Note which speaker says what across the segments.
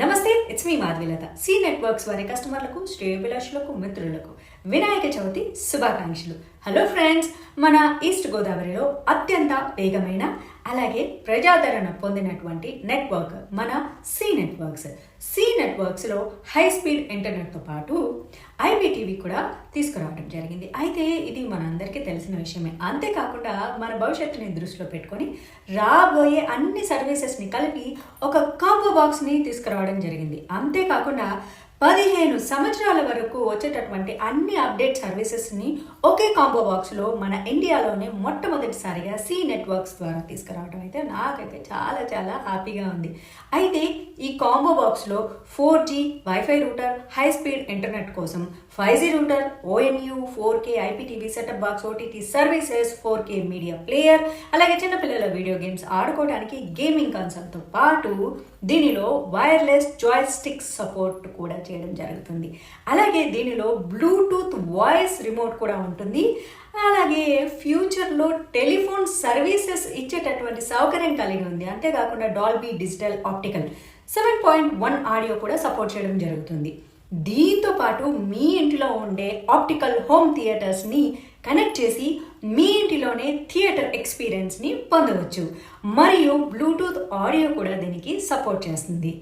Speaker 1: నమస్తే, it's me Madhavilatha. C Networks వారి కస్టమర్లకు, శ్రేయోభిలాషులకు, మిత్రులకు వినాయక చవితి శుభాకాంక్షలు. హలో ఫ్రెండ్స్, మన ఈస్ట్ గోదావరిలో అత్యంత వేగమైన అలాగే ప్రజాదరణ పొందినటువంటి నెట్వర్క్ మన సి నెట్వర్క్స్. సి నెట్వర్క్స్లో హై స్పీడ్ ఇంటర్నెట్తో పాటు ఐపీటీవీ కూడా తీసుకురావడం జరిగింది. అయితే ఇది మనందరికీ తెలిసిన విషయమే. అంతేకాకుండా మన భవిష్యత్తుని దృష్టిలో పెట్టుకొని రాబోయే అన్ని సర్వీసెస్ని కలిపి ఒక కాంబో బాక్స్ని తీసుకురావడం జరిగింది. అంతేకాకుండా 15 సంవత్సరాల వరకు వచ్చేటటువంటి అన్ని అప్డేట్ సర్వీసెస్ని ఒకే కాంబో బాక్స్లో మన ఇండియాలోనే మొట్టమొదటిసారిగా సి నెట్వర్క్స్ ద్వారా తీసుకురావడం అయితే నాకైతే చాలా చాలా హ్యాపీగా ఉంది. అయితే ఈ కాంబో బాక్స్లో 4G wifi router, high speed internet కోసం 5G router, ONU, 4K IPTV setup box, OTT services, 4K media player, అలాగే చిన్నపిల్లల వీడియో గేమ్స్ ఆడుకోవడానికి గేమింగ్ కన్సోల్తో పాటు దీనిలో వైర్లెస్ జాయ్ స్టిక్ సపోర్ట్ కూడా చేయడం జరుగుతుంది. అలాగే దీనిలో బ్లూటూత్ వాయిస్ రిమోట్ కూడా ఉంటుంది. అలాగే ఫ్యూచర్లో టెలిఫోన్ సర్వీసెస్ ఇచ్చేటటువంటి సౌకర్యం కలిగి ఉంది. అంతేకాకుండా డాల్బీ డిజిటల్ ఆప్టికల్ 7.1 ఆడియో కూడా సపోర్ట్ చేయడం జరుగుతుంది. దీంతో పాటు మీ ఇంటిలో ఉండే ఆప్టికల్ హోమ్ థియేటర్స్ని కనెక్ట్ చేసి మీ ఇంటిలోనే థియేటర్ ఎక్స్పీరియన్స్ని పొందవచ్చు. మరియు బ్లూటూత్ ఆడియో కూడా దీనికి సపోర్ట్ చేస్తుంది.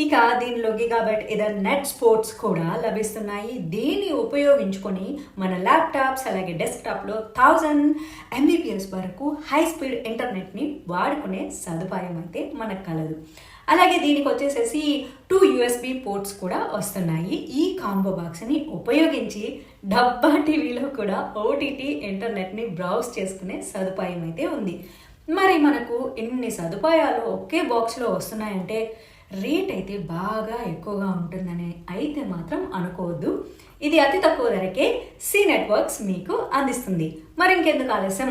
Speaker 1: ఇక దీనిలో గిగాబైట్ నెట్ స్పోర్ట్స్ కూడా లభిస్తున్నాయి. దీన్ని ఉపయోగించుకొని మన ల్యాప్టాప్స్ అలాగే డెస్క్టాప్లో 1000 MBPS వరకు హై స్పీడ్ ఇంటర్నెట్ని వాడుకునే సదుపాయం అయితే మనకు కలదు. అలాగే దీనికి వచ్చేసేసి 2 USB పోర్ట్స్ కూడా వస్తున్నాయి. ఈ కాంబో బాక్స్ని ఉపయోగించి డబ్బా టీవీలో కూడా OTT ఇంటర్నెట్ని బ్రౌజ్ చేసుకునే సదుపాయం అయితే ఉంది. మరి మనకు ఇన్ని సదుపాయాలు ఒకే బాక్స్లో వస్తున్నాయంటే రేట్ అయితే బాగా ఎక్కువగా ఉంటుందని అయితే మాత్రం అనుకోవద్దు. ఇది అతి తక్కువ ధరకే సి నెట్వర్క్స్ మీకు అందిస్తుంది. మరి ఇంకెందుకు ఆలస్యం,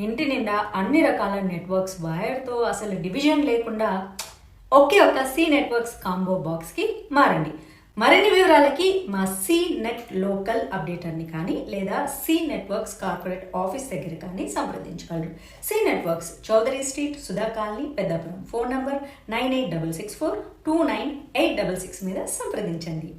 Speaker 1: ఇంటి నిండా అన్ని రకాల నెట్వర్క్స్ వైర్తో అసలు డివిజన్ లేకుండా ఒకే ఒక సి నెట్వర్క్స్ కాంబో బాక్స్కి మారండి. మరిన్ని వివరాలకి మా సి నెట్ లోకల్ అప్డేటర్ని కానీ లేదా సి నెట్వర్క్స్ కార్పొరేట్ ఆఫీస్ దగ్గర కానీ సంప్రదించగలరు. C networks, Chowdary street, Sudha colony, Peddapuram. Phone number 9866429866 మీద సంప్రదించండి.